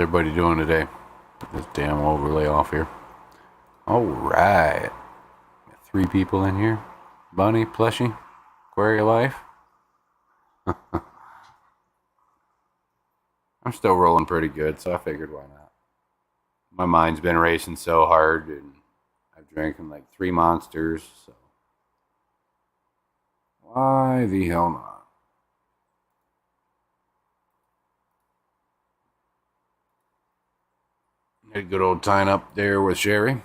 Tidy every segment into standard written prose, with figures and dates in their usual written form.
everybody doing today? Put this damn overlay off here. Alright. Three people in here. Bunny, Plushie, Query Life. I'm still rolling pretty good, so I figured why not. My mind's been racing so hard, and I've drinking like 3 monsters, so why the hell not? Had a good old time up there with Sherry.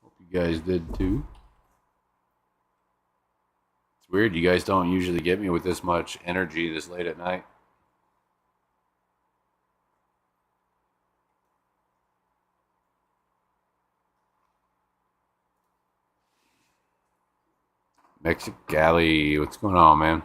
Hope you guys did too. It's weird, you guys don't usually get me with this much energy this late at night. Mexicali, what's going on, man?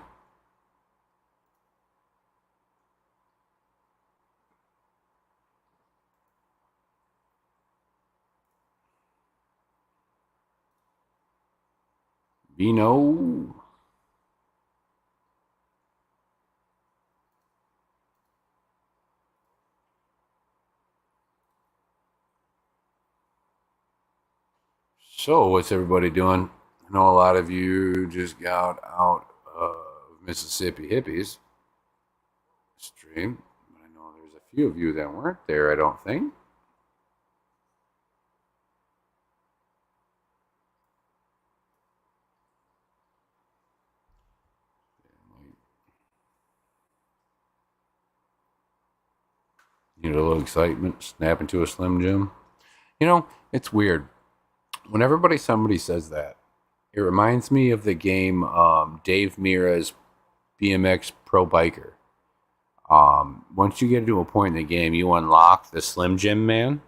Vino. So, what's everybody doing? I know a lot of you just got out of Mississippi Hippies stream, but I know there's a few of you that weren't there, I don't think. Need a little excitement, snap into a Slim Jim. You know, it's weird. When somebody says that, it reminds me of the game Dave Mira's BMX Pro Biker. Once you get to a point in the game, you unlock the Slim Jim Man,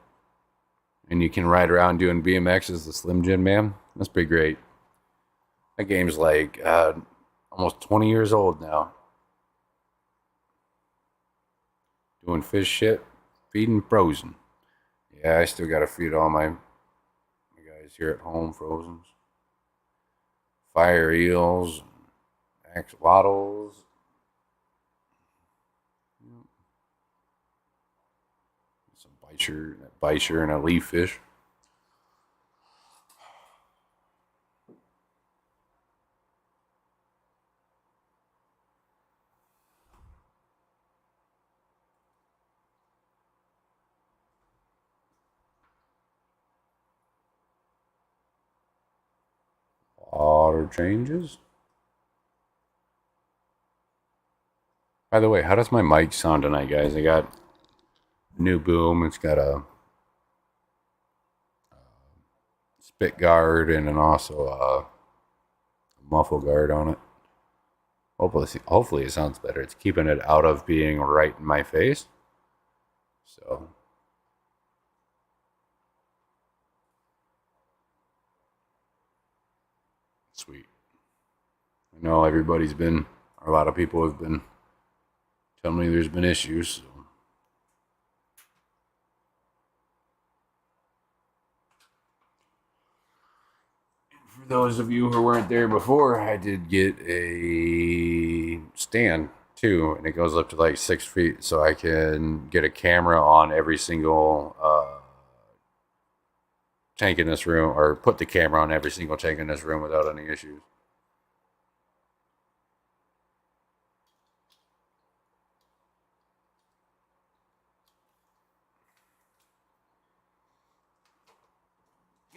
and you can ride around doing BMX as the Slim Jim Man. That's pretty great. That game's like almost 20 years old now. Doing fish shit, feeding frozen. Yeah, I still gotta feed all my guys here at home frozens. Fire eels, axolotls. Some bicher, and a leaf fish. Water changes. By the way, how does my mic sound tonight, guys? I got a new boom. It's got a spit guard and also a muffle guard on it. Hopefully it sounds better. It's keeping it out of being right in my face. So sweet. I know a lot of people have been telling me there's been issues. So. For those of you who weren't there before, I did get a stand too, and it goes up to like 6 feet, so I can get a camera on every single tank in this room, or put the camera on every single tank in this room without any issues.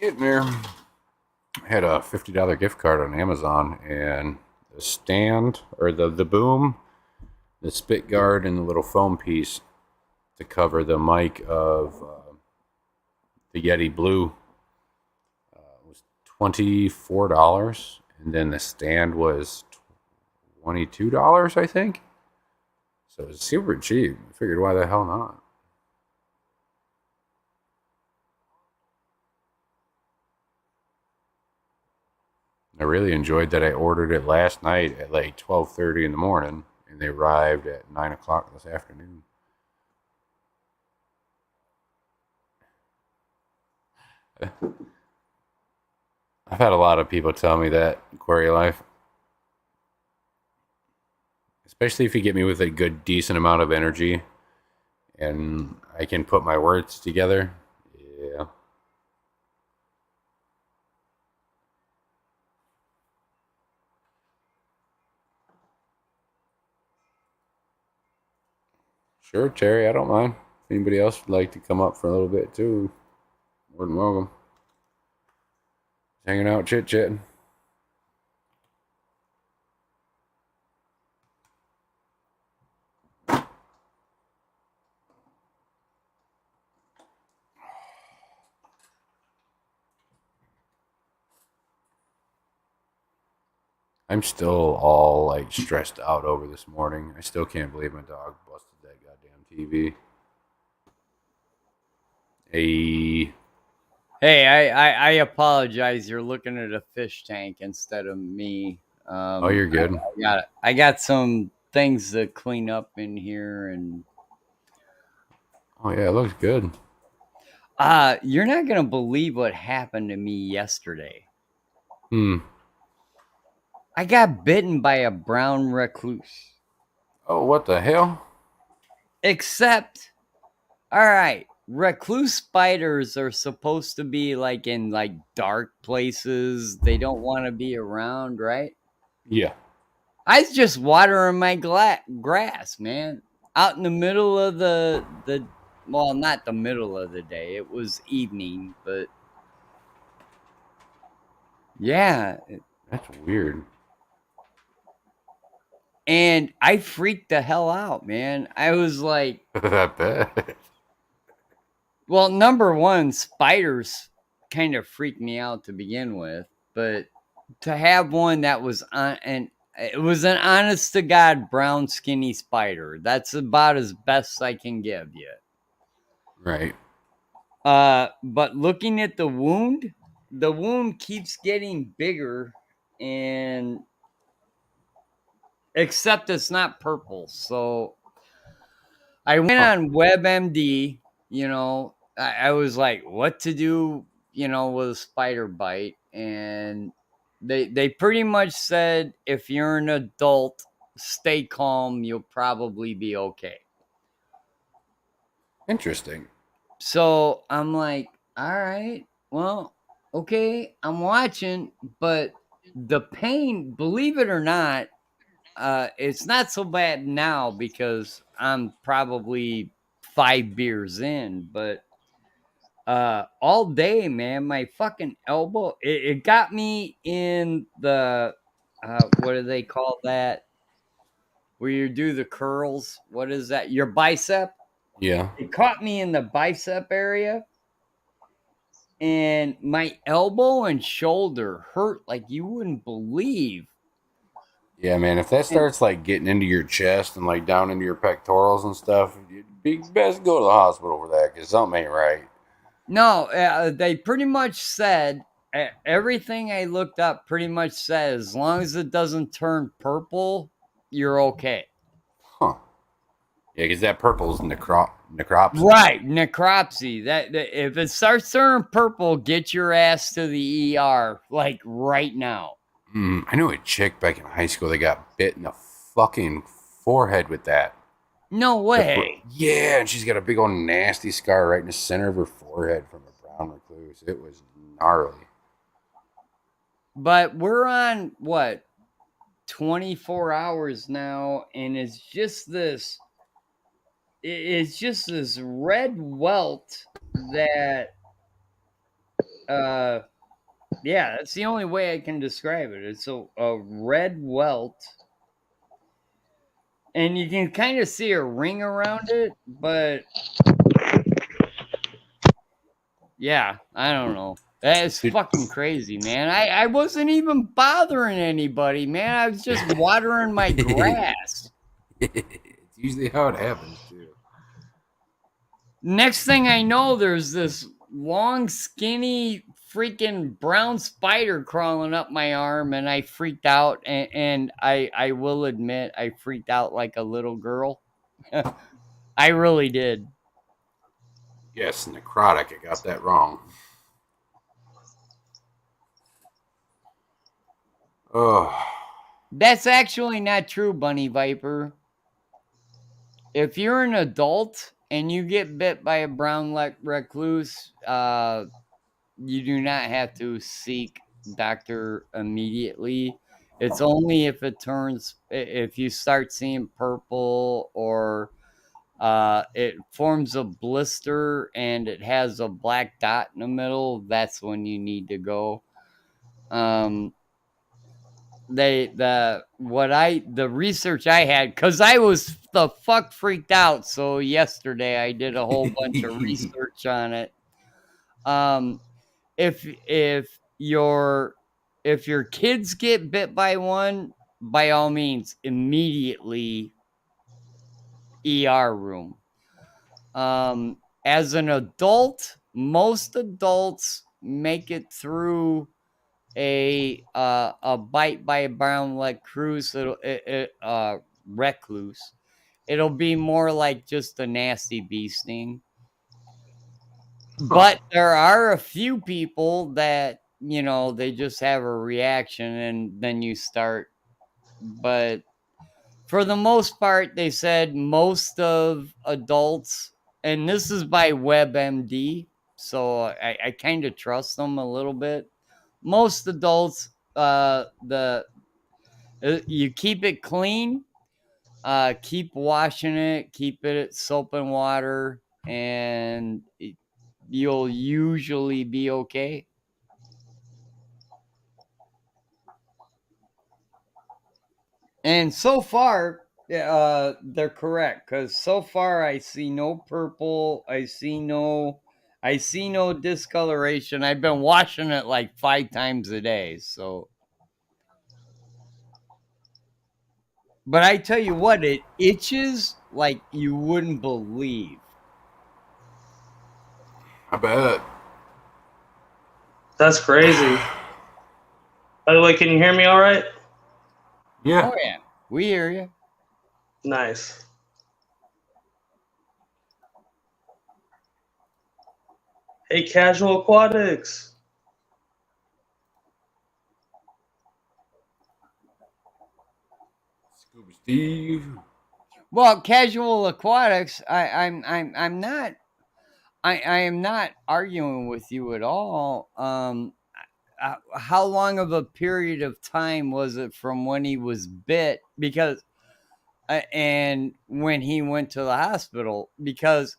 Getting there. I had a $50 gift card on Amazon, and the stand, or the boom, the spit guard, and the little foam piece to cover the mic of the Yeti Blue was $24, and then the stand was $22, I think. So it was super cheap. I figured, why the hell not? I really enjoyed that I ordered it last night at like 12:30 in the morning, and they arrived at 9 o'clock this afternoon. I've had a lot of people tell me that, Query Life. especially if you get me with a good, decent amount of energy and I can put my words together. Yeah. Sure, Terry, I don't mind. If anybody else would like to come up for a little bit too, more than welcome. Hanging out, chit chatting. I'm still all like stressed out over this morning. I still can't believe my dog busted that goddamn TV. Hey, Hey, I apologize. You're looking at a fish tank instead of me. oh, you're good. I got some things to clean up in here, and Oh yeah, it looks good. you're not gonna believe what happened to me yesterday. Hmm. I got bitten by a brown recluse. Oh, what the hell? Except, all right, recluse spiders are supposed to be like in like dark places. They don't want to be around, right? Yeah. I was just watering my grass, man, out in the middle of the well, not the middle of the day. It was evening, but yeah, That's weird. and I freaked the hell out, man. I was like, I bet. well, number one, spiders kind of freaked me out to begin with, but to have one that was on and it was an honest to God brown skinny spider. That's about as best I can give you. Right. But looking at the wound keeps getting bigger, and except it's not purple. So I went Huh. on WebMD. I was like, what to do, with a spider bite, and they pretty much said if you're an adult, stay calm. You'll probably be okay. Interesting. So I'm like, all right, well, okay, I'm watching, but the pain, believe it or not, it's not so bad now because I'm probably 5 beers in, but all day, man, my fucking elbow, it got me in the, what do they call that? Where you do the curls. What is that? Your bicep. Yeah. It caught me in the bicep area, and my elbow and shoulder hurt like you wouldn't believe. Yeah, man. If that And starts like getting into your chest and like down into your pectorals and stuff, you'd be best go to the hospital for that because something ain't right. no, they pretty much said everything I looked up pretty much said as long as it doesn't turn purple, you're okay. Huh. Yeah, because that purple's necropsy. Right, necropsy. That if it starts turning purple, get your ass to the ER like right now. I knew a chick back in high school that got bit in the fucking forehead with that. No way. Yeah, and she's got a big old nasty scar right in the center of her forehead from a brown recluse. It was gnarly. But we're on what 24 hours now, and it's just this red welt that uh yeah, that's the only way I can describe it. It's a red welt, and you can kind of see a ring around it, but yeah, I don't know. That is Dude, fucking crazy, man. I wasn't even bothering anybody, man. I was just watering my grass. it's usually how it happens too. Next thing I know, there's this long, skinny, freaking brown spider crawling up my arm, and I freaked out. And I will admit, I freaked out like a little girl. I really did. Yes, necrotic. I got that wrong. Oh. That's actually not true, Bunny Viper. If you're an adult and you get bit by a brown recluse, you do not have to seek doctor immediately. It's only if it turns, if you start seeing purple or it forms a blister and it has a black dot in the middle, that's when you need to go. Um, the research I had, because I was the fuck freaked out. So yesterday I did a whole bunch of research on it. Um, if if your kids get bit by one, by all means, immediately ER room. As an adult, most adults make it through a bite by a brown recluse. Recluse. It'll be more like just a nasty bee sting. But there are a few people that, they just have a reaction and then you start. But for the most part, they said most of adults, and this is by WebMD, so I kind of trust them a little bit. Most adults, you keep it clean, keep washing it, keep it soap and water, and you'll usually be okay. And so far, they're correct, because so far I see no purple. I see no discoloration. I've been washing it like 5 times a day. So, but I tell you what, it itches like you wouldn't believe. I bet. That's crazy. By the way, can you hear me all right? Yeah. Oh yeah, we hear you. Nice. Hey, Casual Aquatics. Scuba Steve. Well, casual aquatics, I'm not. I am not arguing with you at all. How long of a period of time was it from when he was bit? Because and when he went to the hospital, because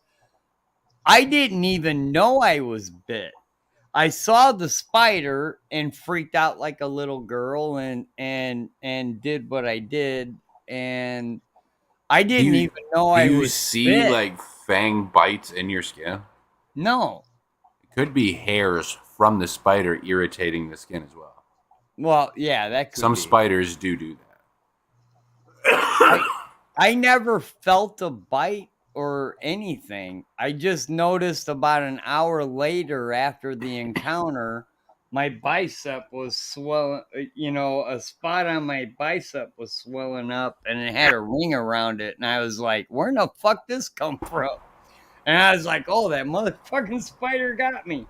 I didn't even know I was bit. I saw the spider and freaked out like a little girl and did what I did, and I Do didn't you even know do I you was see bit. like fang bites in your skin? No. It could be hairs from the spider irritating the skin as well. Well, yeah, that could Some be. spiders do I that. I never felt a bite or anything. I just noticed about an hour later after the encounter, my bicep was swelling. A spot on my bicep was swelling up and it had a ring around it. And I was like, where in the fuck this come from? And I was like, oh, that motherfucking spider got me.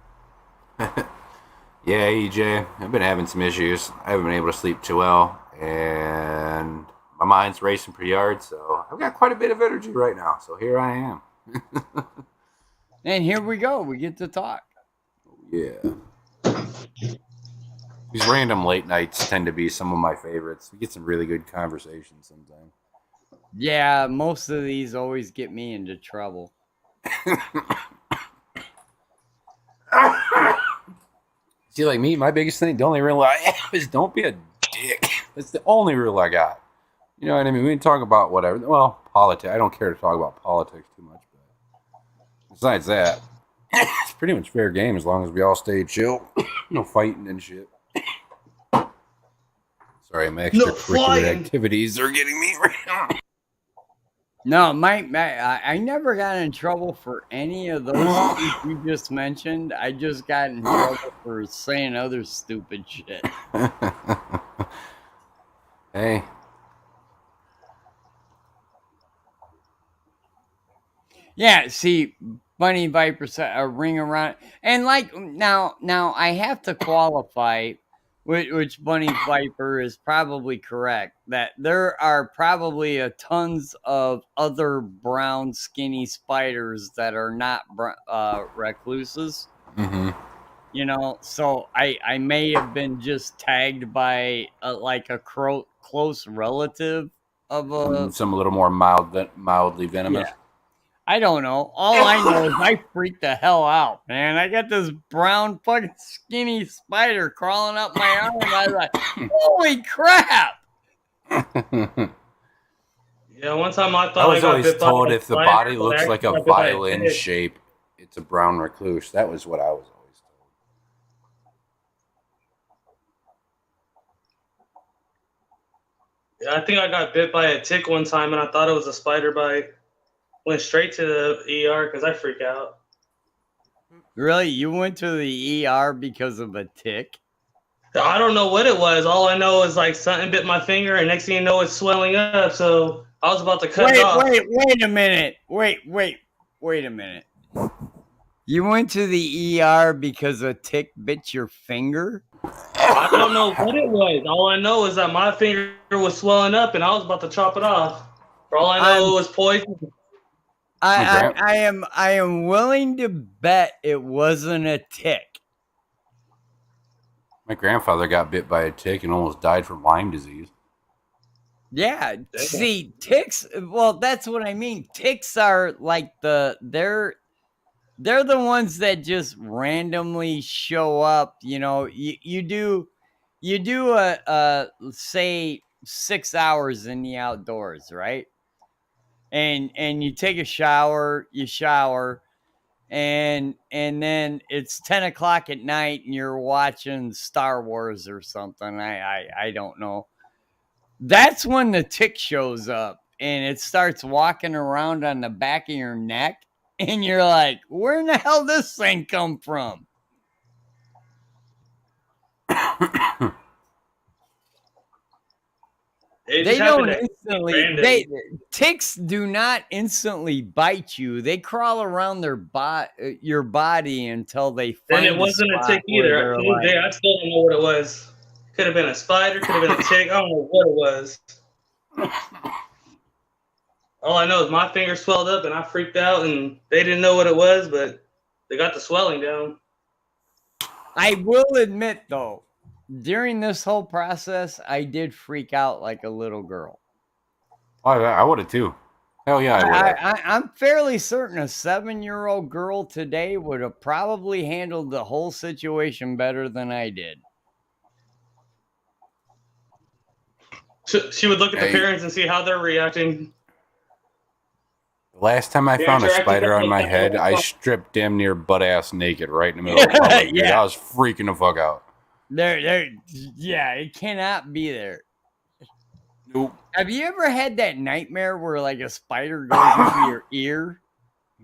Yeah, EJ, I've been having some issues. I haven't been able to sleep too well, and my mind's racing pretty hard. So I've got quite a bit of energy right now. So here I am. And here we go. We get to talk. Yeah. These random late nights tend to be some of my favorites. We get some really good conversations sometimes. Yeah, most of these always get me into trouble. See, like me, my biggest thing, the only rule I have is don't be a dick. That's the only rule I got. You know what I mean? We can talk about whatever. Well, politics. I don't care to talk about politics too much. But besides that, it's pretty much fair game as long as we all stay chill. No fighting and shit. Sorry, my No extracurricular flying. activities are getting me right now. No, I never got in trouble for any of those things you just mentioned. I just got in trouble for saying other stupid shit. Hey. Yeah, see, Bunny Viper said a ring around, and like now I have to qualify which Bunny Viper is probably correct, that there are probably a tons of other brown skinny spiders that are not recluses. Mm-hmm. You know, so I may have been just tagged by like a close relative of a Some a little more mildly venomous. yeah. I don't know. All I know is I freaked the hell out, man. I got this brown fucking skinny spider crawling up my arm. I was like, holy crap! Yeah, one time I I thought I was got always bit by told a if the spider, body but I looks actually like a got bit by violin tick. shape, it's a brown recluse. That was what I was always told. Yeah, I think I got bit by a tick one time, and I thought it was a spider bite. Went straight to the ER because I freak out. Really? You went to the ER because of a tick? I don't know what it was. All I know is like something bit my finger, and next thing you know, it's swelling up. So I was about to cut it off. Wait a minute. Wait a minute. You went to the ER because a tick bit your finger? I don't know what it was. All I know is that my finger was swelling up, and I was about to chop it off. For all I know, it was poison. I am willing to bet it wasn't a tick. My grandfather got bit by a tick and almost died from Lyme disease. Yeah, see, ticks. Well, that's what I mean. Ticks are like they're the ones that just randomly show up. You know, you do a say 6 hours in the outdoors, right? And you take a shower, you shower, and then it's 10 o'clock at night and you're watching Star Wars or something. I don't know. That's when the tick shows up and it starts walking around on the back of your neck, and you're like, where in the hell did this thing come from? They don't instantly. Ticks do not instantly bite you. They crawl around your body until they find. And it wasn't a tick either. I still don't know what it was. Could have been a spider. Could have been a tick. I don't know what it was. All I know is my finger swelled up and I freaked out, and they didn't know what it was, but they got the swelling down. I will admit, though, during this whole process, I did freak out like a little girl. Oh, I would have too. Hell yeah, I would have. I'm fairly certain a 7-year-old girl today would have probably handled the whole situation better than I did. She would look at the parents and see how they're reacting. Last time I found a spider on my head, I stripped damn near butt ass naked right in the middle of the public. Yeah. I was freaking the fuck out. Yeah, it cannot be there. Nope. Have you ever had that nightmare where like a spider goes into your ear?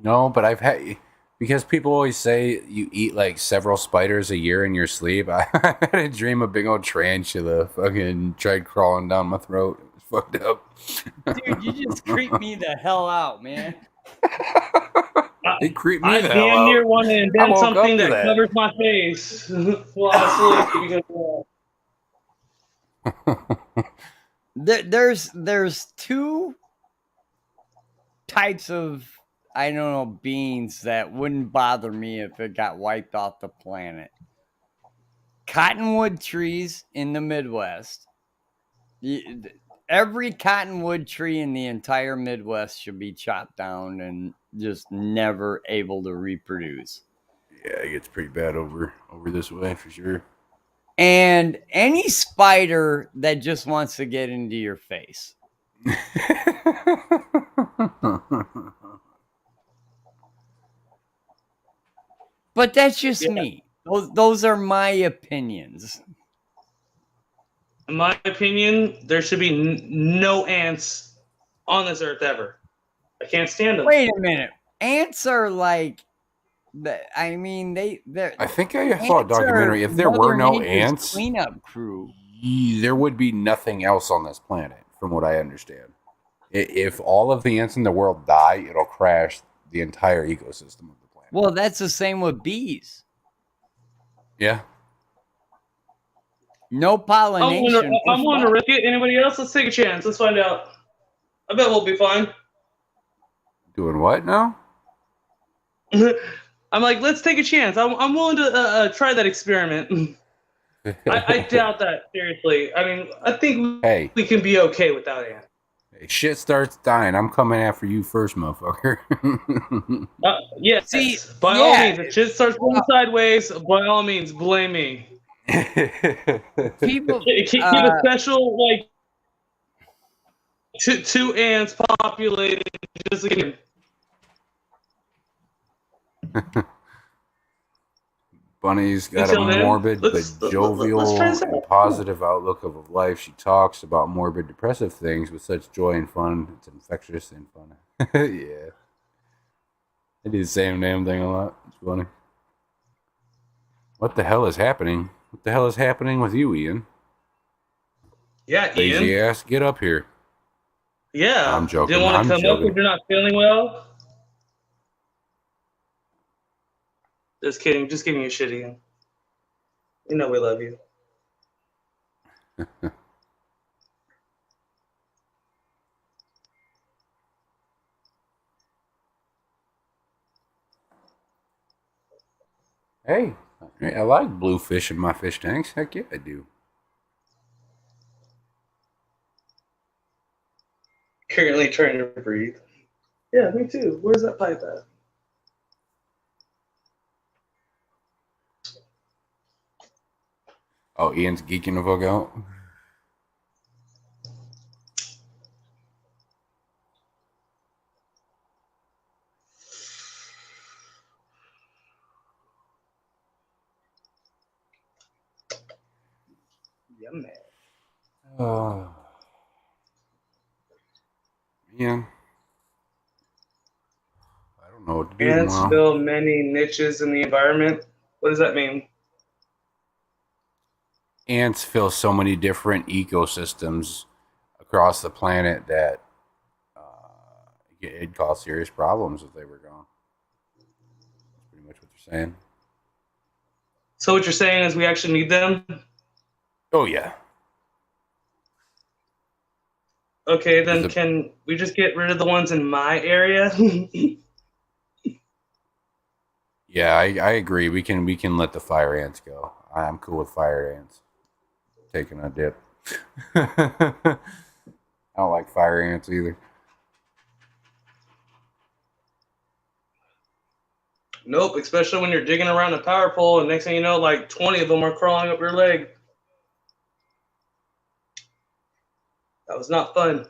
No, but I've had, because people always say you eat like several spiders a year in your sleep. I had a dream of big old tarantula fucking tried crawling down my throat. It was fucked up. Dude, you just creep me the hell out, man. It creeped me the hell out. I damn near want to invent something that covers my face while I sleep. There's two types of, I don't know, beings that wouldn't bother me if it got wiped off the planet. Cottonwood trees in the Midwest. Every cottonwood tree in the entire Midwest should be chopped down and just never able to reproduce. Yeah, it gets pretty bad over this way for sure. And any spider that just wants to get into your face. But that's just me. Those are my opinions. In my opinion, there should be no ants on this earth ever. I can't stand them. Wait a minute. Ants are like, I mean, they're. I think I saw a documentary. If there were no ants, cleanup crew, there would be nothing else on this planet, from what I understand. If all of the ants in the world die, it'll crash the entire ecosystem of the planet. Well, that's the same with bees. Yeah. No pollination. I'm We're willing to fucked. risk it. Anybody else? Let's take a chance. Let's find out. I bet we'll be fine. Doing what now? I'm like, let's take a chance. I'm willing to try that experiment. I doubt that, seriously. I mean, I think Hey, we can be okay without ants. shit starts dying. I'm coming after you first, motherfucker. Yes, See, by all yeah. means. If shit starts going sideways, by all means, blame me. People, Keep a special, like, two ants populated just again. Bunny's got Until a then, morbid let's but try jovial this out. and positive outlook of life. She talks about morbid depressive things with such joy and fun. It's infectious and fun. Yeah. They do the same damn thing a lot. It's funny. What the hell is happening? What the hell is happening with you, Ian? Yeah, Lazy Ian. ass, get up here. Yeah. I'm joking. Didn't want I'm to come up joking. if you're not feeling well. Just kidding. Just giving you shit, Ian. You know we love you. Hey, I like blue fish in my fish tanks. Heck yeah, I do. Currently trying to breathe. Yeah, me too. Where's that pipe at? Oh, Ian's geeking the fuck out. Yeah, man. Ian, I don't know what to do Ants tomorrow. fill many niches in the environment. What does that mean? Ants fill so many different ecosystems across the planet that it'd cause serious problems if they were gone. That's pretty much what they're saying. So what you're saying is we actually need them? Oh yeah. Okay, then can we just get rid of the ones in my area? Yeah, I agree. We can let the fire ants go. I'm cool with fire ants taking a dip. I don't like fire ants either. Nope, especially when you're digging around a power pole and next thing you know, like 20 of them are crawling up your leg. That was not fun.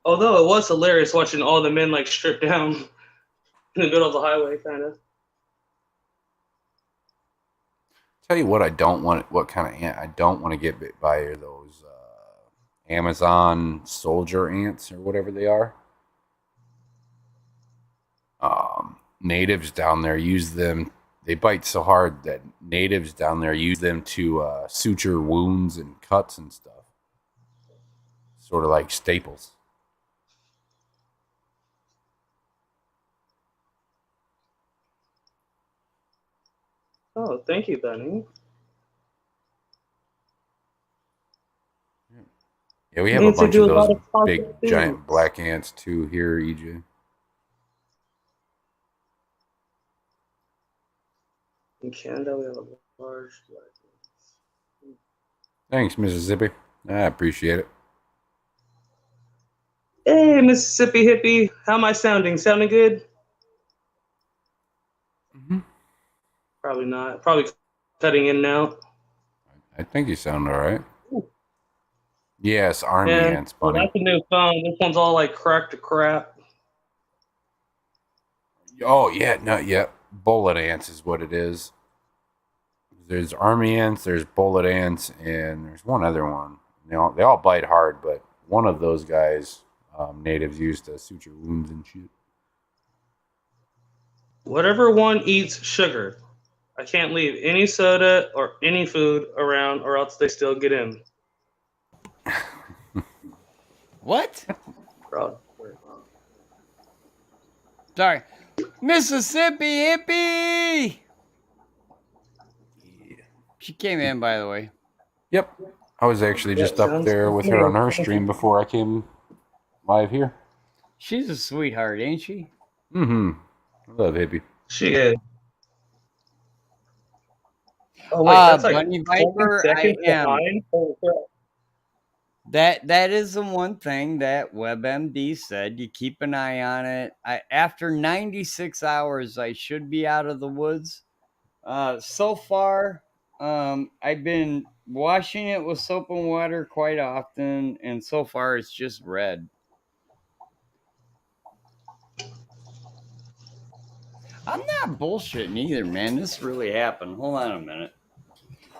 Although it was hilarious watching all the men like strip down in the middle of the highway, kind of. Tell you what, I don't want. What kind of ant I don't want to get bit by are those Amazon soldier ants or whatever they are. Natives down there use them. They bite so hard that natives down there use them to suture wounds and cuts and stuff. Sort of like staples. Oh, thank you, Benny. Yeah, we have a Means they bunch do of a lot those of big positive giant things. black ants too here, EJ. In Canada, we have a large black ants. Thanks, Mississippi. I appreciate it. Hey, Mississippi hippie, how am I sounding? Sounding good? Mm-hmm. Probably not. Probably cutting in now. I think you sound all right. Yes, army Yeah, ants, well, buddy. that's a new phone. This one's all like cracked to crap. Oh yeah, no, yeah. Bullet ants is what it is. There's army ants, there's bullet ants, and there's one other one. They all bite hard, but one of those guys, natives use to suture wounds and shit. Whatever one eats sugar, I can't leave any soda or any food around, or else they still get in. what? Bro. Sorry. Mississippi hippie! She came in, by the way. Yep. I was actually just up there with her on her stream before I came live here. She's a sweetheart, ain't she? Mm-hmm. I love Hippie. She is. Oh wait, that's like Bunny Viper, 20 I seconds am. behind. Holy crap. That is the one thing that WebMD said. You keep an eye on it. After 96 hours, I should be out of the woods. So far, I've been washing it with soap and water quite often, and so far it's just red. I'm not bullshitting either, man. This really happened. Hold on a minute.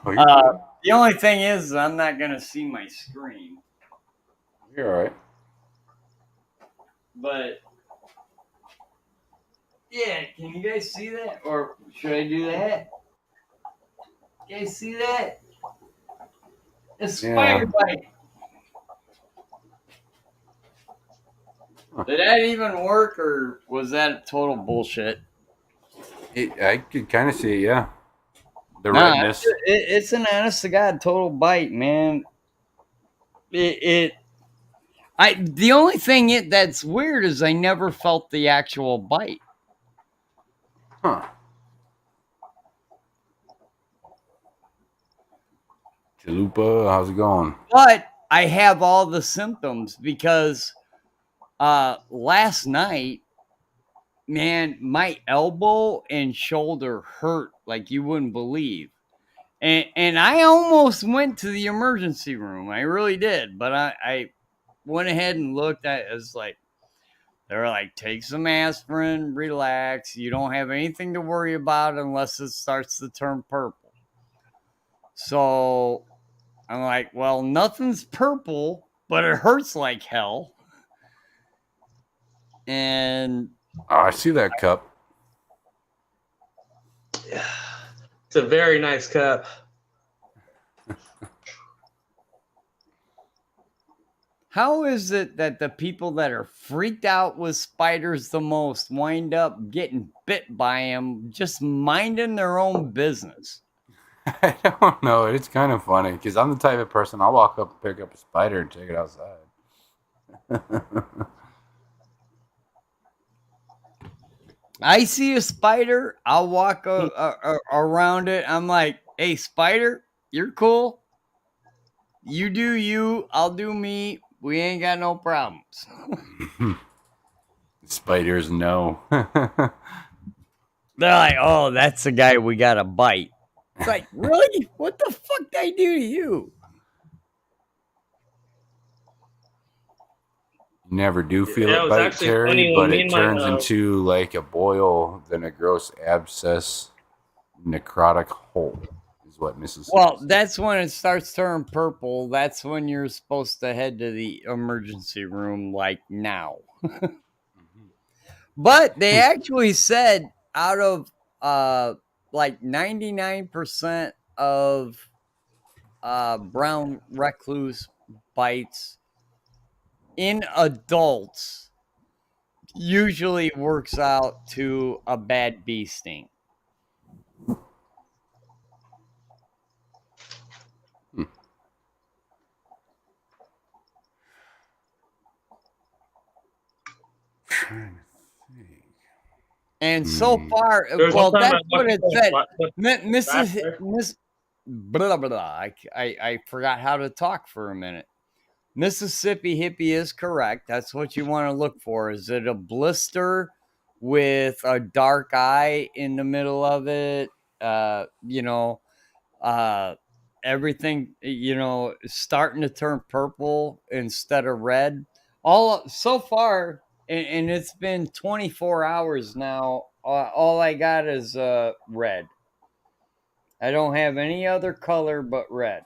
Oh, The only thing is, I'm not going to see my screen. you're all right. But, yeah, can you guys see that? Or should I do that? You guys see that? A spider bite. Huh. Did that even work, or was that total bullshit? I could kind of see it, yeah. The Nah, redness. it's an honest to God total bite, man. The only thing that's weird is I never felt the actual bite. Huh. Chalupa, how's it going? But I have all the symptoms because last night, man, my elbow and shoulder hurt like you wouldn't believe. And I almost went to the emergency room. I really did. But I went ahead and looked at it. It's like, they were like, take some aspirin, relax. You don't have anything to worry about unless it starts to turn purple. So I'm like, well, nothing's purple, but it hurts like hell. And Oh, I see that cup. Yeah. It's a very nice cup. how is it that the people that are freaked out with spiders the most wind up getting bit by them, just minding their own business? I don't know. It's kind of funny because I'm the type of person I'll walk up and pick up a spider and take it outside. I see a spider, I'll walk around it. I'm like, hey, spider, you're cool. You do you, I'll do me. We ain't got no problems. Spiders, no. They're like, oh, that's the guy we got to bite. It's like, really? What the fuck did I do to you? You never do feel Yeah, it it was bite, actually Terry, funny when but me it and my, turns into like a boil, then a gross abscess, necrotic hole, is what Mississippi Well, says. that's when it starts turning purple. That's when you're supposed to head to the emergency room, like now. But they actually said out of like 99% of brown recluse bites in adults usually works out to a bad bee sting. Trying to think. And so far, There's well, one time that's I what it watched said. Raptor. Miss blah blah blah. I forgot how to talk for a minute. Mississippi hippie is correct. That's what you want to look for. Is it a blister with a dark eye in the middle of it? Everything, starting to turn purple instead of red. All so far, and it's been 24 hours now. All I got is red. I don't have any other color but red.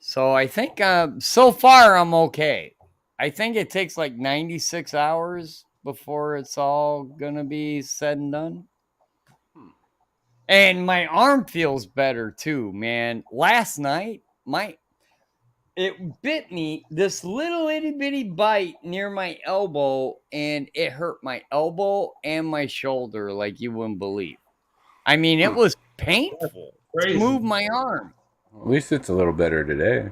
So I think so far I'm okay. I think it takes like 96 hours before it's all gonna be said and done. And my arm feels better too, man. Last night, it bit me this little itty bitty bite near my elbow, and it hurt my elbow and my shoulder like you wouldn't believe. I mean, it was painful. Crazy. move my arm. At least it's a little better today.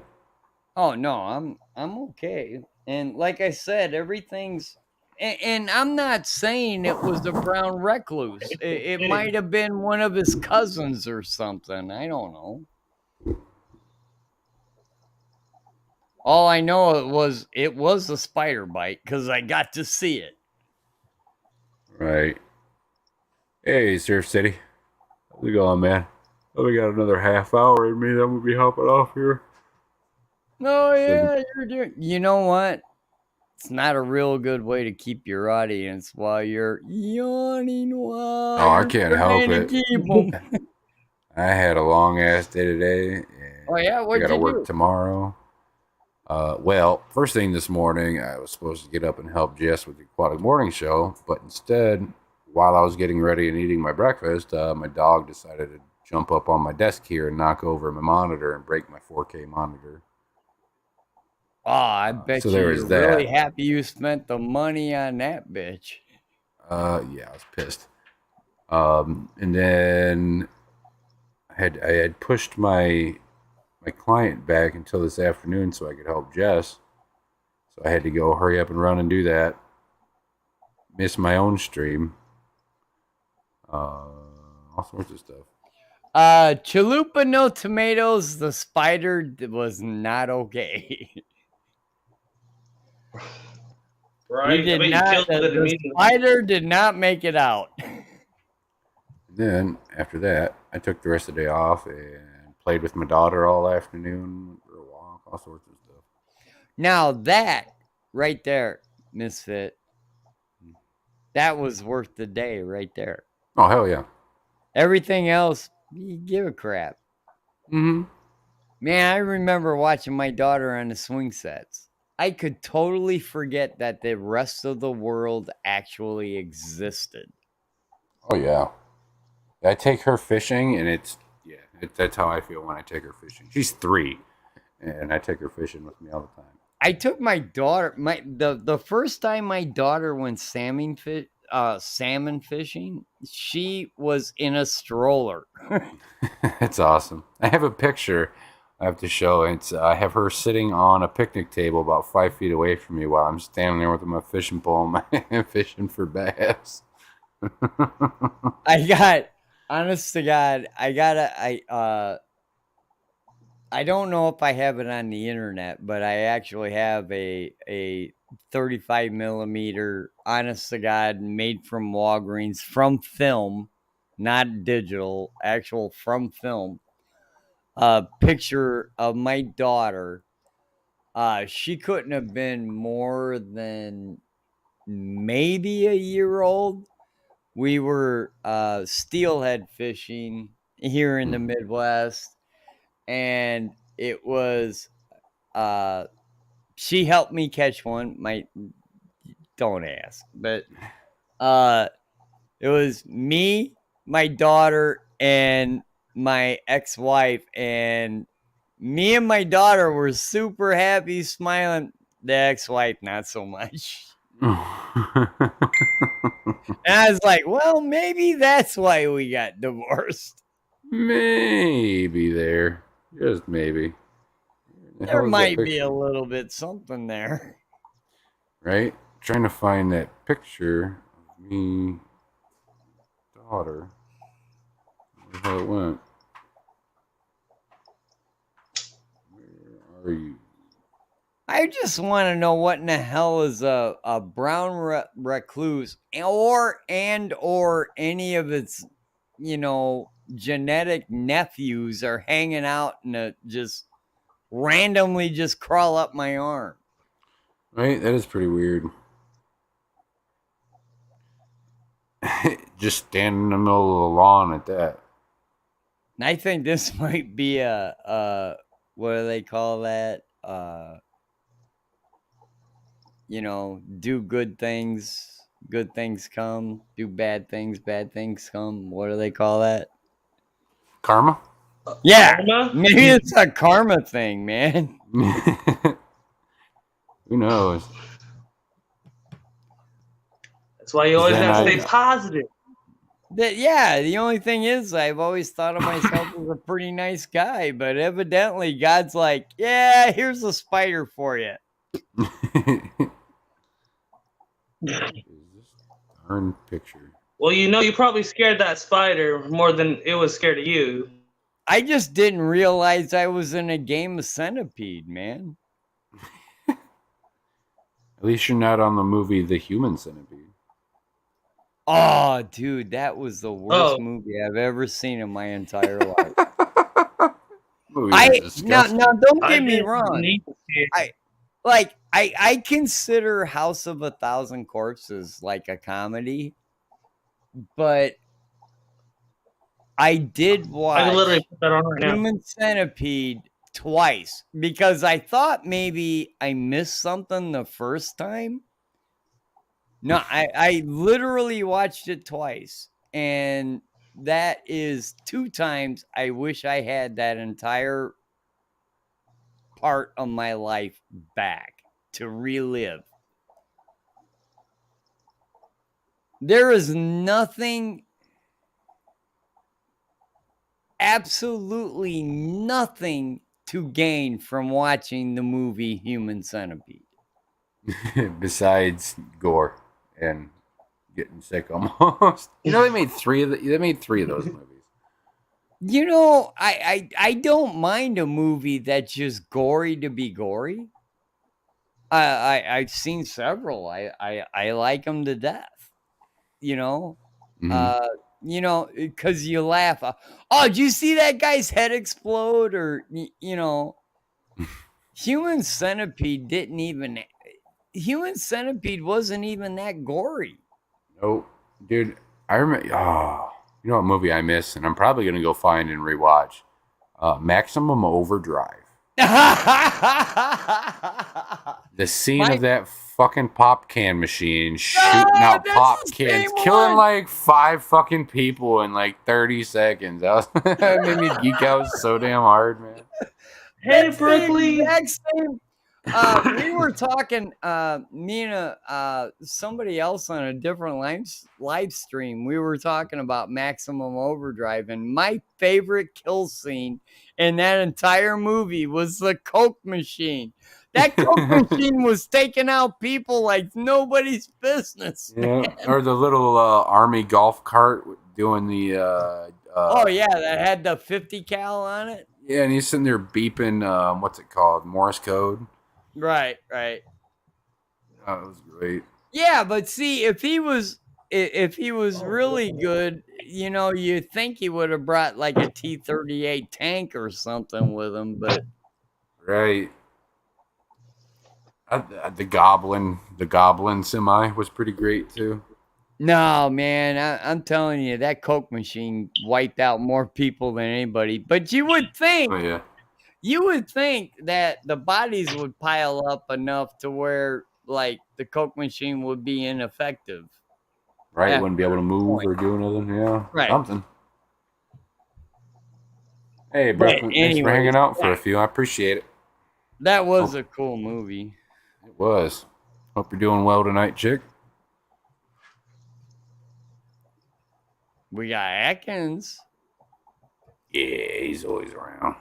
Oh no, I'm okay. And like I said, everything's and I'm not saying it was a brown recluse. It might have been one of his cousins or something. I don't know. All I know it was a spider bite because I got to see it. Right. Hey, Surf City. How's it going, man? Oh, we got another half hour in me. I'm gonna be hopping off here. Oh yeah, you're doing. You know what? It's not a real good way to keep your audience while you're yawning while Oh, I you're can't help trying to it. keep 'em. I had a long ass day today, and Oh yeah, I what'd gotta you work do? tomorrow. Well, first thing this morning, I was supposed to get up and help Jess with the Aquatic Morning Show, but instead, while I was getting ready and eating my breakfast, my dog decided to jump up on my desk here and knock over my monitor and break my 4K monitor. Oh, I bet So there you're was that. really happy you spent the money on that bitch. Yeah, I was pissed. And then I had pushed my client back until this afternoon so I could help Jess. So I had to go hurry up and run and do that. Miss my own stream. All sorts of stuff. Chalupa no tomatoes. The spider was not okay. Right? He did I bet you not. killed it The immediately. spider did not make it out. Then after that, I took the rest of the day off and played with my daughter all afternoon, went for a walk, all sorts of stuff. Now that right there, Misfit, that was worth the day right there. Oh hell yeah! Everything else, you give a crap. Mm-hmm. Man, I remember watching my daughter on the swing sets. I could totally forget that the rest of the world actually existed. Oh yeah. I take her fishing, and that's how I feel when I take her fishing. She's 3, and I take her fishing with me all the time. I took my daughter the first time my daughter went salmon fishing, she was in a stroller. It's awesome. I have a picture I have to show. I have her sitting on a picnic table about 5 feet away from me while I'm standing there with my fishing pole and fishing for bass. I got, honest to God, I don't know if I have it on the internet, but I actually have a 35 millimeter, honest to God, made from Walgreens, from film, not digital, actual from film, picture of my daughter. She couldn't have been more than maybe a year old. We were steelhead fishing here in the Midwest, and it was she helped me catch one. Don't ask, but it was me, my daughter, and my ex-wife, and me and my daughter were super happy, smiling. The ex-wife, not so much. And I was like, well, maybe that's why we got divorced. Maybe there. Just maybe. There might be a little bit something there. Right? Trying to find that picture of me, daughter. Where's how it went? Where are you? I just want to know what in the hell is a brown recluse or any of its, genetic nephews are hanging out and just randomly just crawl up my arm. Right? That is pretty weird. Just standing in the middle of the lawn at that. And I think this might be a what do they call that? Do good things come. Do bad things come. What do they call that? Karma? Yeah, Karma? maybe it's a karma thing, man. Who knows? That's why you always Then gotta I- stay positive. Yeah, the only thing is I've always thought of myself as a pretty nice guy, but evidently God's like, yeah, here's a spider for you. What is this darn picture? Well, you probably scared that spider more than it was scared of you. I just didn't realize I was in a game of Centipede, man. At least you're not on the movie The Human Centipede. Oh, dude, that was the worst Oh, movie I've ever seen in my entire life. Movie was disgusting. Now don't I get me didn't wrong. need to see it. I consider House of a Thousand Corpses like a comedy, but I did I can watch literally put that on right now. Human Centipede twice because I thought maybe I missed something the first time. No, I literally watched it twice, and that is 2 times I wish I had that entire part of my life back to relive. There is nothing, absolutely nothing to gain from watching the movie Human Centipede. Besides gore and getting sick almost. They made three of those movies. You know, I don't mind a movie that's just gory to be gory. I've seen several. I like them to death. You know, Mhm. because you laugh. Oh, did you see that guy's head explode? Or Human Centipede didn't even. Human Centipede wasn't even that gory. Nope. Dude, I remember. Oh, you know what movie I miss, and I'm probably gonna go find and rewatch. Maximum Overdrive. The scene My of that fucking pop can machine shooting God, out that's pop the cans, same killing one. like 5 fucking people in like 30 seconds. That made me geek out so damn hard, man. Hey, That's the Berkeley. exact same. We were talking, me and somebody else on a different live stream. We were talking about Maximum Overdrive, and my favorite kill scene in that entire movie was the Coke machine. That Coke machine was taking out people like nobody's business. Yeah, or the little army golf cart doing the Oh yeah, that had the 50 cal on it. yeah, and he's sitting there beeping what's it called, Morse code. Right. That was great. Yeah, but see, if he was really good, you think he would have brought like a T-38 tank or something with him, but Right. The goblin semi was pretty great too. no, man, I'm telling you, that Coke machine wiped out more people than anybody. But Oh yeah. you would think that the bodies would pile up enough to where like the Coke machine would be ineffective. Right, After wouldn't be able to a move point. or do nothing. Yeah, Right. something. Hey, But Brooklyn, thanks for anyways, hanging out for a few. I appreciate it. that was Hope a cool movie. it was. Hope you're doing well tonight, chick. We got Atkins. Yeah, he's always around.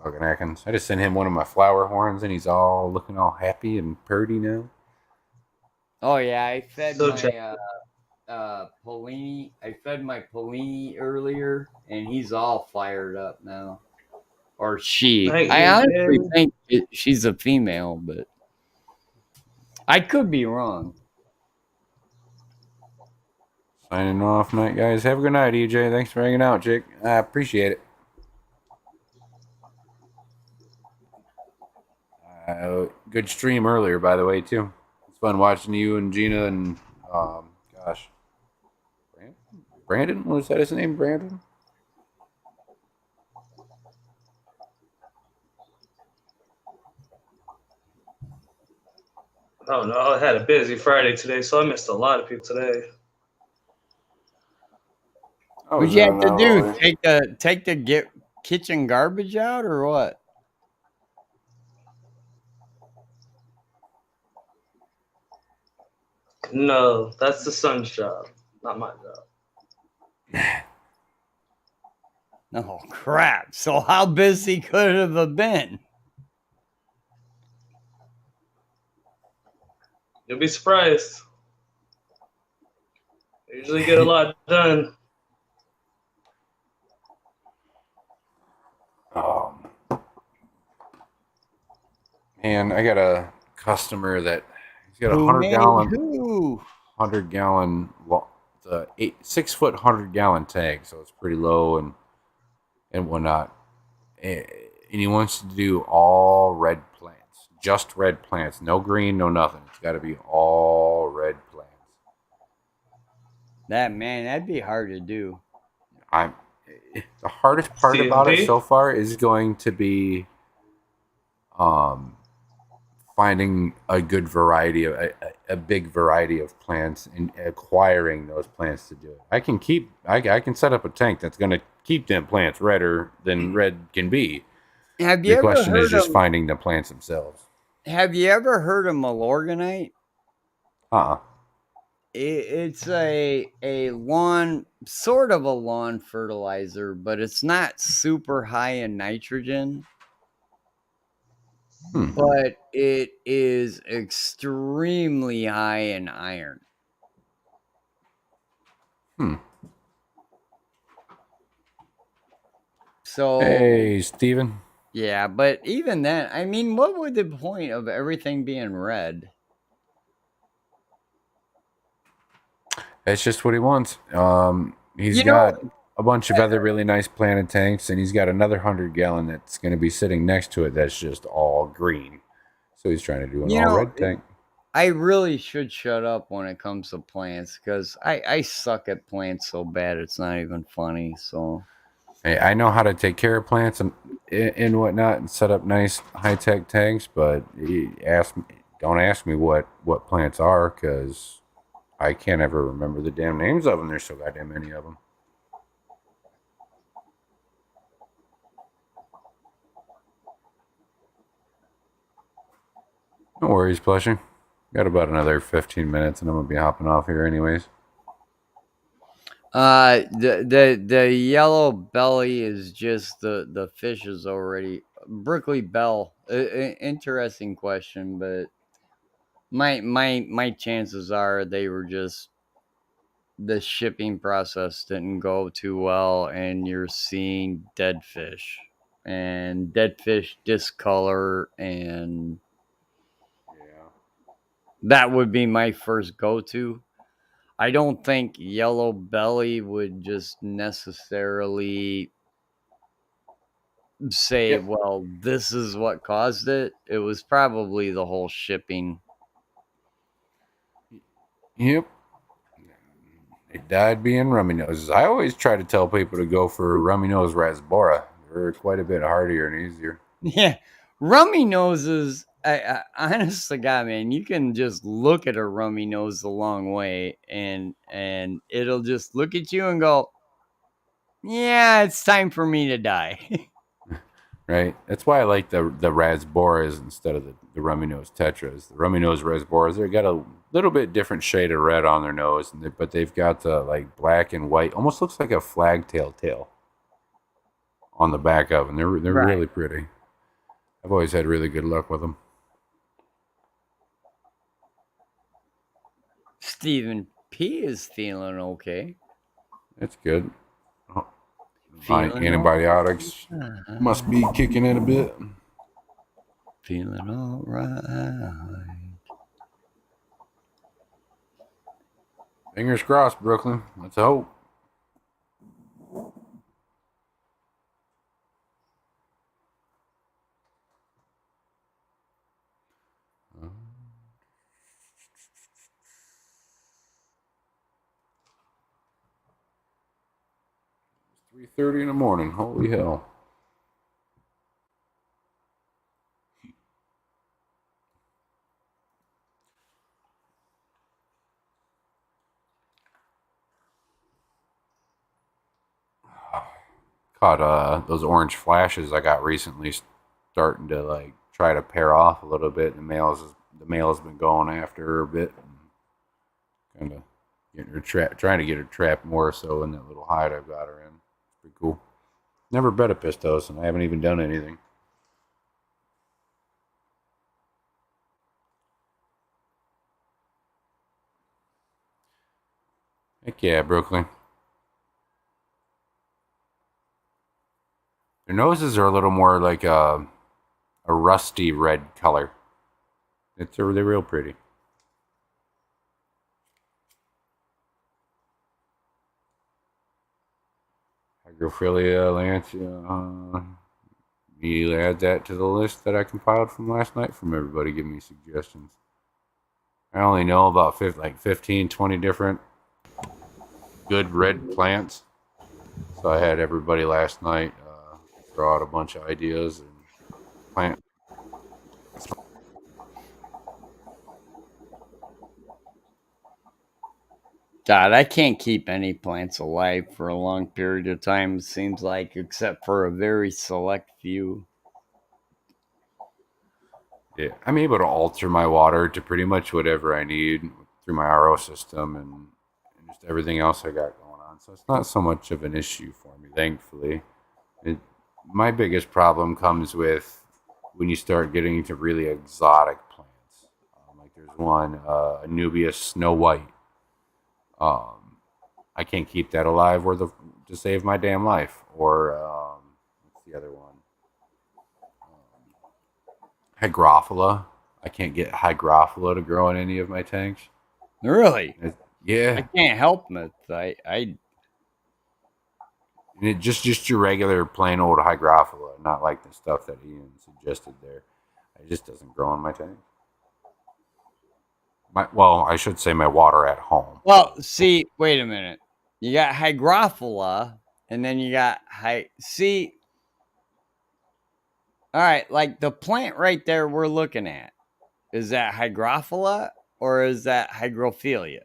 Fucking Atkins. I just sent him one of my flower horns, and he's all looking all happy and purdy now. Oh yeah, I fed So my Polini. I fed my Polini earlier, and he's all fired up now. Or she. Thank I you, honestly Jay. think she's a female, but I could be wrong. Signing off night, guys. Have a good night, EJ. Thanks for hanging out, chick. I appreciate it. Good stream earlier, by the way, too. It's fun watching you and Gina and, gosh, Brandon? Was that his name, Brandon? Oh no, I had a busy Friday today, so I missed a lot of people today. What'd you have to do? Take the kitchen garbage out, or what? No, that's the son's job, not my job. Oh crap! So how busy could it have been? You'll be surprised. They usually get a lot done. Man, I got a customer that he's got a Who hundred made gallon, who? 100 gallon, the 6 foot 100 gallon tank, so it's pretty low and whatnot. And he wants to do all red plants, just red plants, no green, no nothing. It's got to be all red plants. That'd be hard to do. The hardest part about it CMP? so far is going to be finding a good variety of a big variety of plants and acquiring those plants to do it. I can set up a tank that's going to keep them plants redder than red can be. Have you The ever question is heard just of? finding the plants themselves. Have you ever heard of Milorganite? Uh-uh. It's a lawn, sort of a lawn fertilizer, but it's not super high in nitrogen. But it is extremely high in iron. So Hey, Steven. yeah, but even then, I mean, what would the point of everything being red? That's just what he wants. He's You know, got a bunch of other really nice planted tanks, and he's got another 100 gallon that's going to be sitting next to it that's just all green. So he's trying to do an You all know, red tank. I really should shut up when it comes to plants because I suck at plants so bad it's not even funny. So Hey, I know how to take care of plants and whatnot and set up nice high tech tanks, but don't ask me what plants are because I can't ever remember the damn names of them. There's so goddamn many of them. No worries, Plushing. Got about another 15 minutes, and I'm gonna be hopping off here anyways. the yellow belly is just the fish is already Brickley Bell. Interesting question, but my chances are they were just the shipping process didn't go too well, and you're seeing dead fish and dead fish discolor, and Yeah. that would be my first go-to. I don't think yellow belly would just necessarily say, Yep. well, this is what caused it. It was probably the whole shipping. Yep. It died being rummy noses. I always try to tell people to go for rummy nose rasbora. They're quite a bit hardier and easier. Yeah, rummy noses. Honest to God, man, you can just look at a rummy nose the long way, and it'll just look at you and go, "Yeah, it's time for me to die." Right? That's why I like the rasboras instead of the rummy nose tetras. The rummy nose rasboras, they've got a little bit different shade of red on their nose, but they've got like black and white, almost looks like a flagtail tail on the back of them. They're Right. really pretty. I've always had really good luck with them. Stephen P is feeling okay. That's good. Oh, my Feeling antibiotics alright. must be kicking in a bit. Feeling all right. Fingers crossed, Brooklyn. Let's hope. It's 3:30 in the morning. Holy hell. Caught those orange flashes I got recently starting to like try to pair off a little bit. The male's been going after her a bit, kind of getting her trying to get her trapped more so in that little hide I've got her in. It's pretty cool. Never bred a Pistos, and I haven't even done anything. Heck yeah, Brooklyn. Their noses are a little more like a rusty red color. They're real pretty. Hygrophila lancia. Immediately add that to the list that I compiled from last night from everybody giving me suggestions. I only know about 15, 20 different good red plants. So I had everybody last night throw out a bunch of ideas and plant. God, I can't keep any plants alive for a long period of time, it seems like, except for a very select few. Yeah, I'm able to alter my water to pretty much whatever I need through my RO system and just everything else I got going on. So it's not so much of an issue for me, thankfully. My biggest problem comes with when you start getting into really exotic plants. Like there's one, Anubias Snow White. I can't keep that alive to save my damn life. Or what's the other one? Hygrophila. I can't get Hygrophila to grow in any of my tanks. Really? Yeah. I can't help it. I And just your regular plain old Hygrophila, not like the stuff that Ian suggested there. It just doesn't grow in my tank. I should say my water at home. Well, see, wait a minute. You got Hygrophila, and then you got See, all right, like the plant right there we're looking at, is that Hygrophila or is that Hygrophila?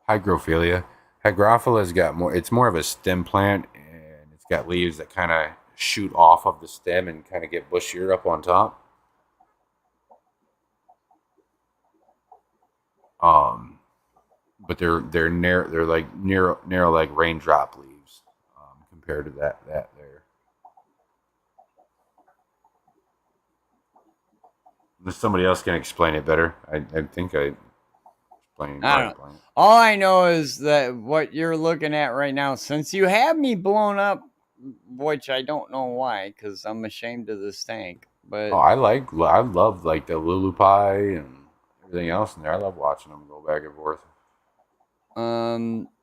Hygrophila. Hygrophila got more. It's more of a stem plant, and it's got leaves that kind of shoot off of the stem and kind of get bushier up on top. But they're like narrow like raindrop leaves compared to that there. If somebody else can explain it better, I think I explained. I don't know. All I know is that what you're looking at right now, since you have me blown up, which I don't know why, because I'm ashamed of this tank. But I love like the Lulupai and everything else in there. I love watching them go back and forth.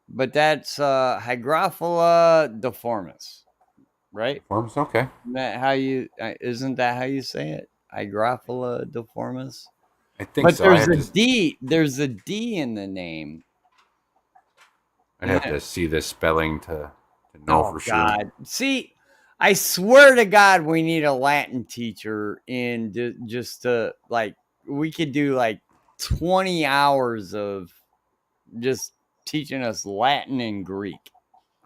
But that's Hygrophila deformis, right? Deformis, okay. Isn't that how you say it? Hygrophila deformis. I think but so. There's a D. There's a D in the name. I'd have to see the spelling to know for sure. See, I swear to God, we need a Latin teacher in just to like we could do like 20 hours of just teaching us Latin and Greek.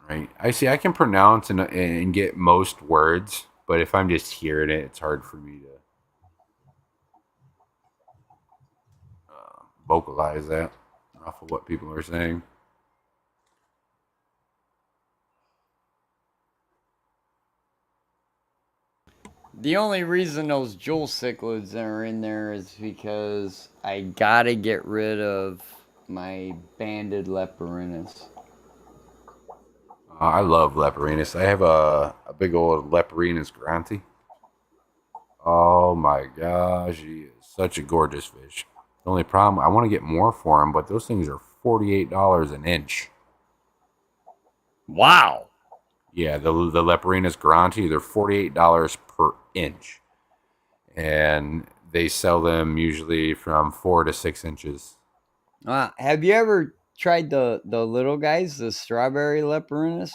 Right. I see. I can pronounce and get most words, but if I'm just hearing it, it's hard for me to vocalize that off of what people are saying. The only reason those jewel cichlids are in there is because I gotta get rid of my banded Leprinus. I love Leprinus. I have a big old Leprinus Granti. Oh my gosh, he is such a gorgeous fish. The only problem, I want to get more for him, but those things are $48 an inch. Wow. Yeah, the Leprinus Granti, they're $48 per inch. And they sell them usually from 4 to 6 inches. Have you ever tried the little guys, the strawberry Leprinus?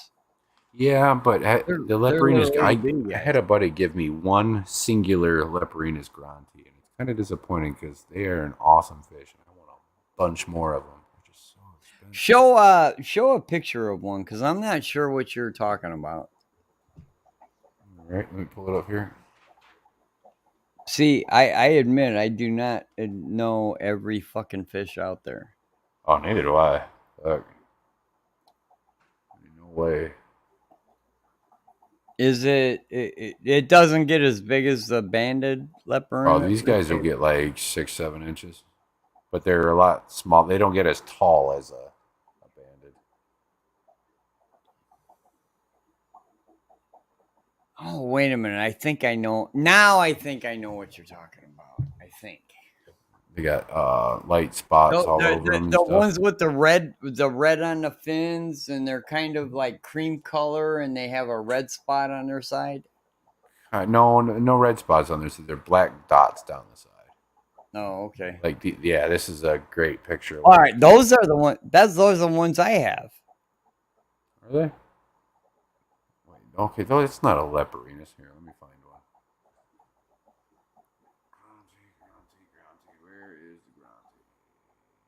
Yeah, but the Leprinus, I had a buddy give me one singular Leprinus Granti, and it's kind of disappointing because they are an awesome fish, and I want a bunch more of them. They're just so expensive. Show a picture of one, because I'm not sure what you're talking about. All right, let me pull it up here. See, I admit I do not know every fucking fish out there. Oh, neither do I. Fuck. No way. Is it doesn't get as big as the banded Oh, leopard? these guys will get like 6, 7 inches, but they're a lot small. They don't get as tall as a banded. Oh, wait a minute. I think I know. Now I think I know what you're talking about. I think. They got light spots No, all over them and the stuff. ones with the red on the fins, and they're kind of like cream color, and they have a red spot on their side. No red spots on there. So they're black dots down the side. Oh, okay. Like, yeah, this is a great picture. All right, those are the one. Those are the ones I have. Are they? Wait, okay, though it's not a leopardinus. Here, let me find one. Where is the Gronti?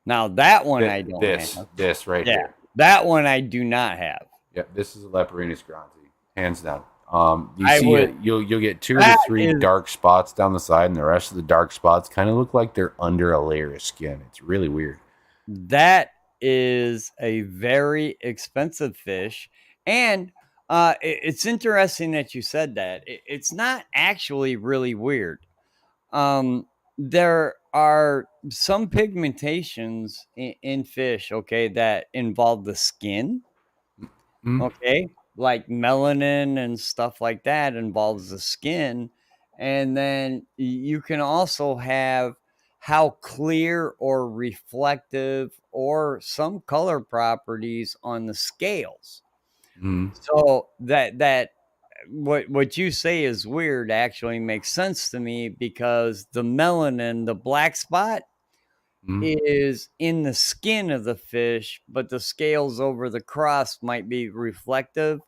Now that one I don't have. This right Yeah, here. that one I do not have. Yep, this is a leopardinus Gronti, hands down. You I see would- it. You'll get 2 to That 3 is- dark spots down the side, and the rest of the dark spots kind of look like they're under a layer of skin. It's really weird. That is a very expensive fish, and it's interesting that you said that. It's not actually really weird. There are some pigmentations in fish, okay, that involve the skin, Mm. okay, like melanin and stuff like that involves the skin, and then you can also have how clear or reflective or some color properties on the scales. Mm. So that what you say is weird actually makes sense to me, because the melanin, the black spot, Mm. is in the skin of the fish, but the scales over the crust might be reflective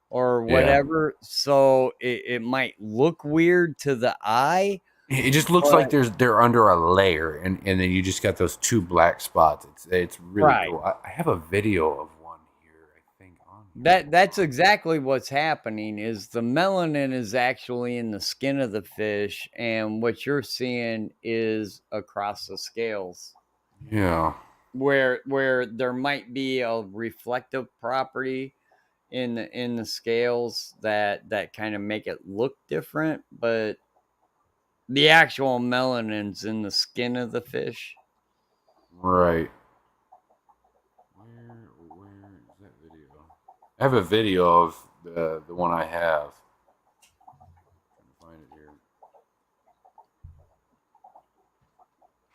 or Yeah. whatever. So it might look weird to the eye. It just looks like they're under a layer, and then you just got those 2 black spots. It's really Right. cool. I have a video of one here, I think. On here. That's exactly what's happening. Is the melanin is actually in the skin of the fish, and what you're seeing is across the scales, Yeah. where there might be a reflective property in the scales that kind of make it look different, but the actual melanin's in the skin of the fish. Right. Where is that video? I have a video of the one I have. Trying to find it here.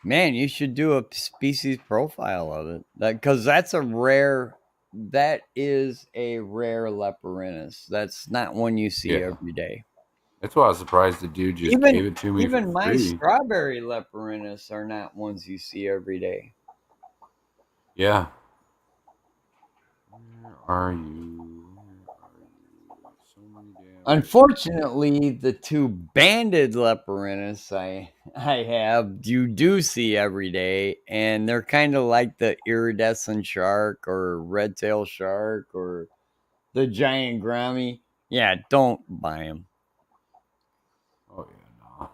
Man, you should do a species profile of it, because that is a rare Leprinus. That's not one you see Yeah. every day. That's why I was surprised the dude just Even- gave it to me Even for my free. strawberry Leprinus are not ones you see every day. Yeah. Where are you? So many damn. Unfortunately, the 2 banded Leprinus I have, you do see every day, and they're kind of like the iridescent shark or red tail shark or the giant Grammy. Yeah, don't buy them. Oh yeah, no.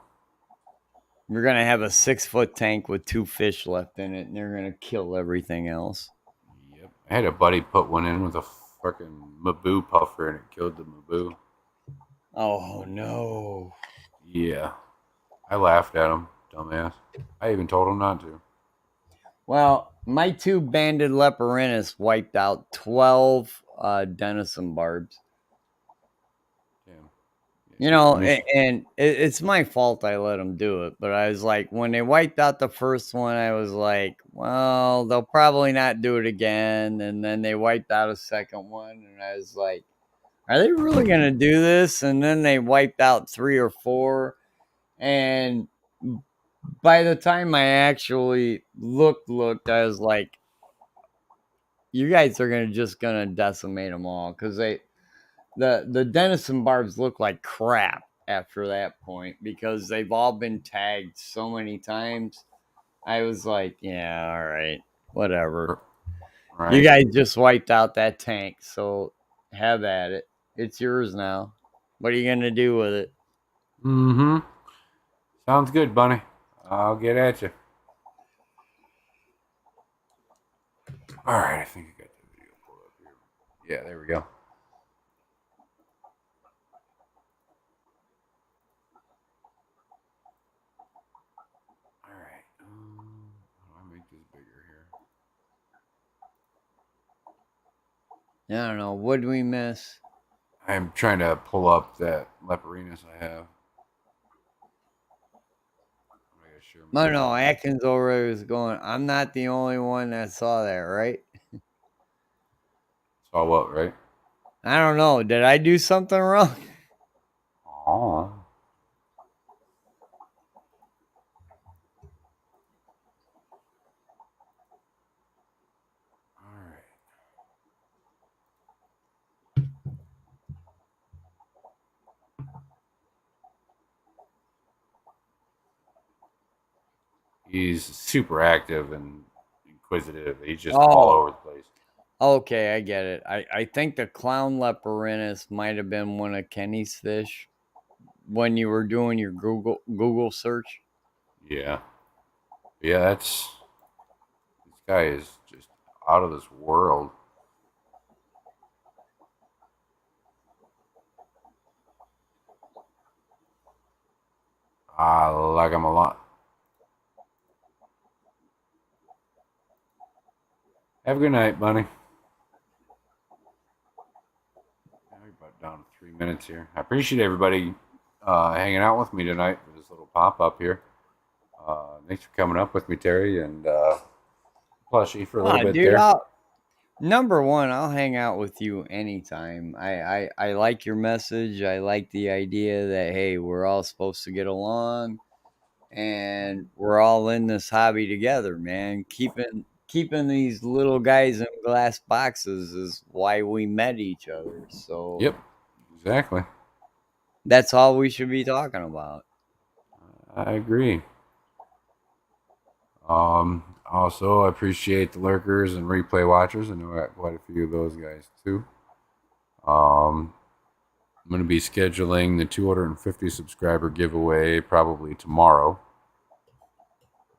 You're gonna have a 6-foot tank with 2 fish left in it, and they're gonna kill everything else. Yep. I had a buddy put one in with a fucking Maboo puffer, and it killed the Maboo. Oh no! Yeah. I laughed at him, dumbass. I even told him not to. Well, my 2 banded Leprinus wiped out 12 denison barbs. Damn. You know, Finish- and it's my fault I let them do it. But I was like, when they wiped out the first one, I was like, well, they'll probably not do it again. And then they wiped out a second one, and I was like, are they really going to do this? And then they wiped out 3 or 4. And by the time I actually looked, I was like, you guys are just gonna decimate them all, because the denison barbs look like crap after that point, because they've all been tagged so many times. I was like, yeah, all right, whatever. Right. You guys just wiped out that tank, so have at it. It's yours now. What are you gonna do with it? Mm-hmm. Sounds good, Bunny. I'll get at you. All right, I think I got the video pulled up here. Yeah, there we go. All right. How do I make this bigger here? I don't know. What did we miss? I'm trying to pull up that Leperinus I have. I gotta share my No, Atkins already was going. I'm not the only one that saw that, right? Saw what, right? I don't know. Did I do something wrong? Oh. All right. He's super active and inquisitive. He's just all over the place. Okay, I get it. I think the clown leperinus might have been one of Kenny's fish when you were doing your Google search. Yeah. Yeah, this guy is just out of this world. I like him a lot. Have a good night, Bunny. We're about down to 3 minutes here. I appreciate everybody hanging out with me tonight for this little pop up here. Thanks for coming up with me, Terry, and Plushy for a little bit dude, there. Number one, I'll hang out with you anytime. I like your message. I like the idea that, hey, we're all supposed to get along and we're all in this hobby together, man. Keeping these little guys in glass boxes is why we met each other. So Yep, exactly. that's all we should be talking about. I agree. Also, I appreciate the lurkers and replay watchers. I know I got quite a few of those guys too. I'm going to be scheduling the 250 subscriber giveaway probably tomorrow.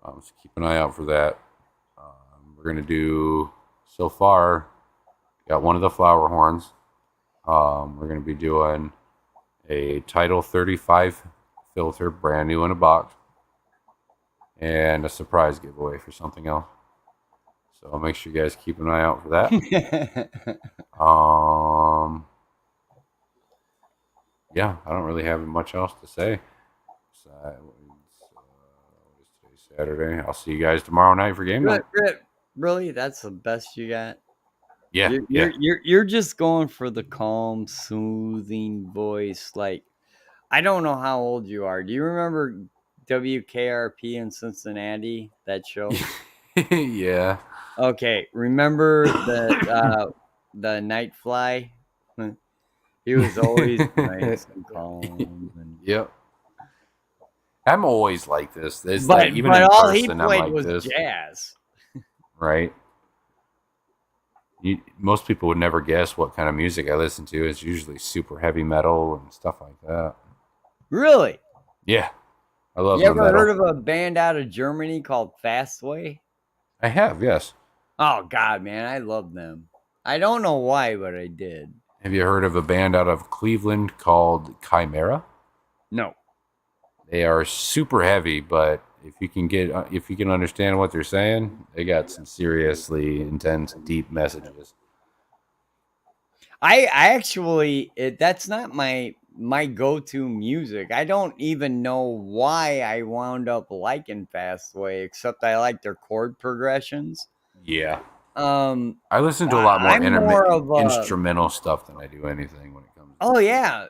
So keep an eye out for that. We're going to do, so far, got one of the flower horns. We're going to be doing a Title 35 filter, brand new in a box, and a surprise giveaway for something else. So I'll make sure you guys keep an eye out for that. Yeah, I don't really have much else to say. What is today, Saturday? I'll see you guys tomorrow night for game night. Really? That's the best you got? Yeah, You're just going for the calm, soothing voice. Like, I don't know how old you are. Do you remember WKRP in Cincinnati? That show? Yeah. Okay. Remember the night fly? He was always nice and calm. Yep. I'm always like this. Even but in all person, he I'm played like was this. jazz. Right. Most people would never guess what kind of music I listen to. It's usually super heavy metal and stuff like that. Really? Yeah. I love You ever metal. heard of a band out of Germany called Fastway? I have, yes. Oh, God, man. I love them. I don't know why, but I did. Have you heard of a band out of Cleveland called Chimera? No. They are super heavy, but if you can understand what they're saying, they got some seriously intense, deep messages. I actually, that's not my go-to music. I don't even know why I wound up liking Fastway, except I like their chord progressions. Yeah. I listen to a lot more instrumental stuff than I do anything when it comes to Oh, yeah.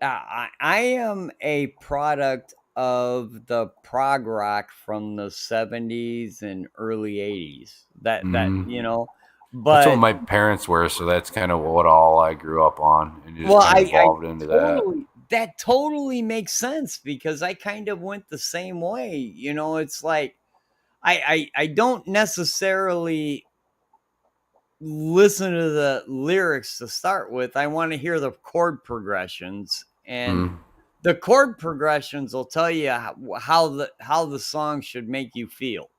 I am a product of the prog rock from the 70s and early 80s. That you know, but that's what my parents were, so that's kind of what all I grew up on, and just kind of evolved into that. That totally makes sense because I kind of went the same way. You know, it's like I don't necessarily listen to the lyrics to start with. I want to hear the chord progressions, and the chord progressions will tell you how the song should make you feel.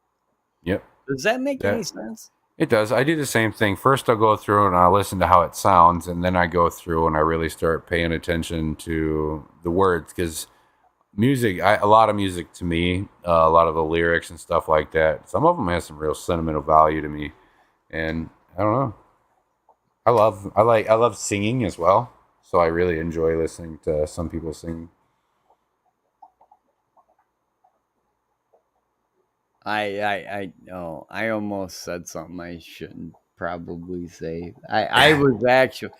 Yep. Does that make That- any sense? It does. I do the same thing. First, I'll go through and I'll listen to how it sounds, and then I go through and I really start paying attention to the words because music, a lot of music to me, a lot of the lyrics and stuff like that. Some of them have some real sentimental value to me, and I don't know. I love singing as well, so I really enjoy listening to some people sing. I almost said something I shouldn't probably say. I was actually,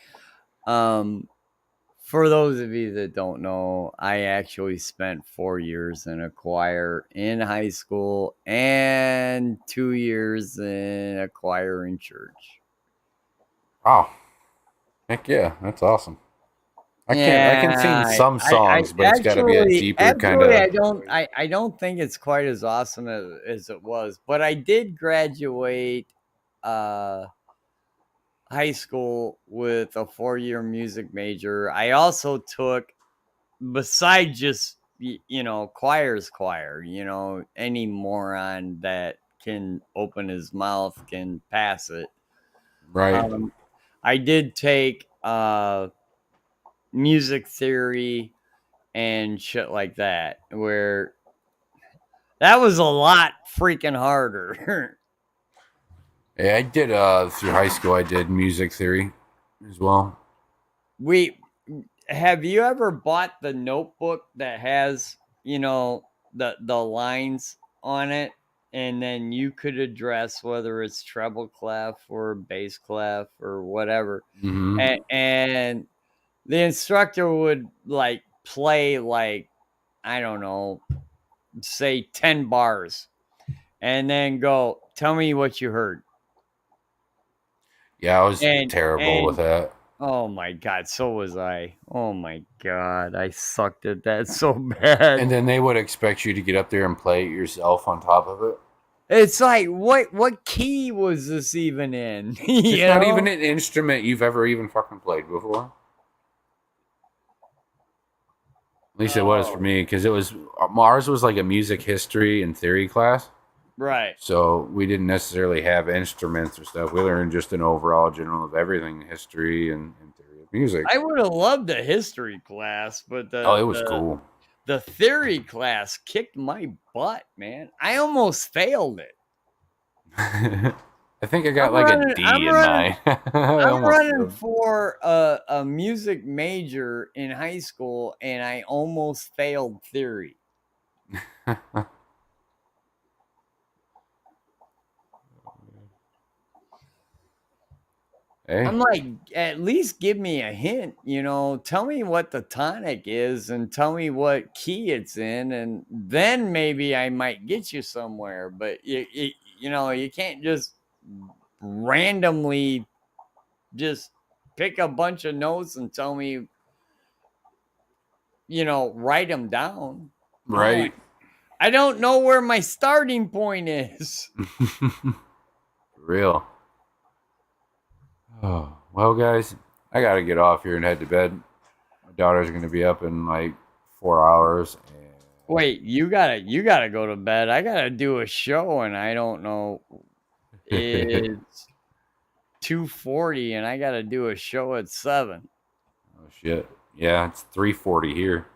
for those of you that don't know, I actually spent 4 years in a choir in high school and 2 years in a choir in church. Wow, heck yeah, that's awesome. I can sing some songs, but it's got to be a deeper kind of. I don't think it's quite as awesome as it was, but I did graduate high school with a 4-year music major. I also took, besides just choir's choir, any moron that can open his mouth can pass it. Right. I did take music theory and shit like that, where that was a lot freaking harder. Yeah, I did through high school. I did music theory as well. Have you ever bought the notebook that has the lines on it, and then you could address whether it's treble clef or bass clef or whatever, Mm-hmm. and the instructor would like play like, I don't know, say 10 bars, and then go, tell me what you heard. Yeah, I was And terrible with that. oh my god, so was I. Oh my god, I sucked at that so bad. And then they would expect you to get up there and play it yourself on top of it. It's like, what key was this even in? It's not even an instrument you've ever even fucking played before. At least it was for me, because ours was like a music history and theory class. Right. So we didn't necessarily have instruments or stuff. We learned just an overall general of everything, history and theory of music. I would have loved a history class, but it was cool. The theory class kicked my butt, man. I almost failed it. I think I got a D in mine. I'm running for a music major in high school, and I almost failed theory. Hey. I'm like, at least give me a hint, tell me what the tonic is and tell me what key it's in, and then maybe I might get you somewhere. But you can't just randomly just pick a bunch of notes and tell me, write them down. Right. I don't know where my starting point is. Real. Oh, well, guys, I got to get off here and head to bed. My daughter's going to be up in like 4 hours. And... Wait, you gotta go to bed. I gotta do a show, and I don't know. It's 2:40, and I gotta do a show at 7. Oh shit! Yeah, it's 3:40 here.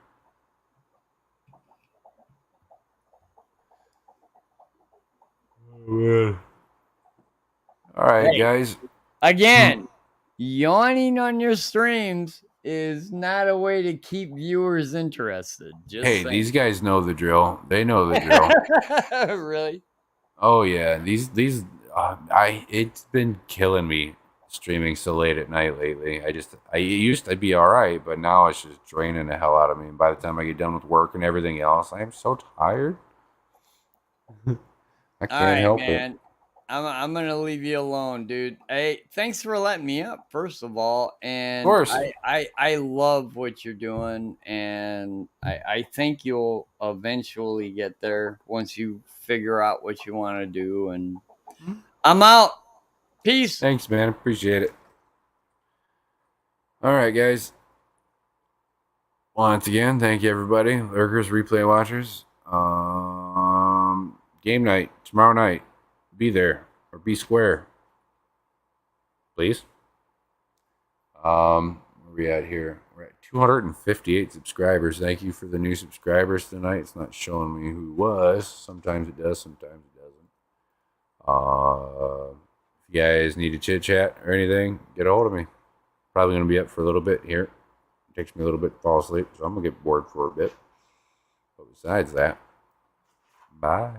All right, guys. Again, yawning on your streams is not a way to keep viewers interested. Just hey, saying. These guys know the drill. They know the drill. Really? Oh yeah, these it's been killing me streaming so late at night lately. I used to be all right, but now it's just draining the hell out of me. And by the time I get done with work and everything else, I am so tired. I can't help it. I'm gonna leave you alone, dude. Hey, thanks for letting me up, first of all. And of course. I love what you're doing, and I think you'll eventually get there once you figure out what you want to do. And I'm out. Peace. Thanks, man. Appreciate it. All right, guys. Once again, thank you, everybody. Lurkers, replay watchers. Game night tomorrow night. be there or be square, please. Where we at here? We're at 258 subscribers. Thank you for the new subscribers tonight. It's not showing me who it was. Sometimes it does, sometimes it doesn't. If you guys need to chit chat or anything, get a hold of me. Probably going to be up for a little bit here. It takes me a little bit to fall asleep, so I'm going to get bored for a bit. But besides that, bye.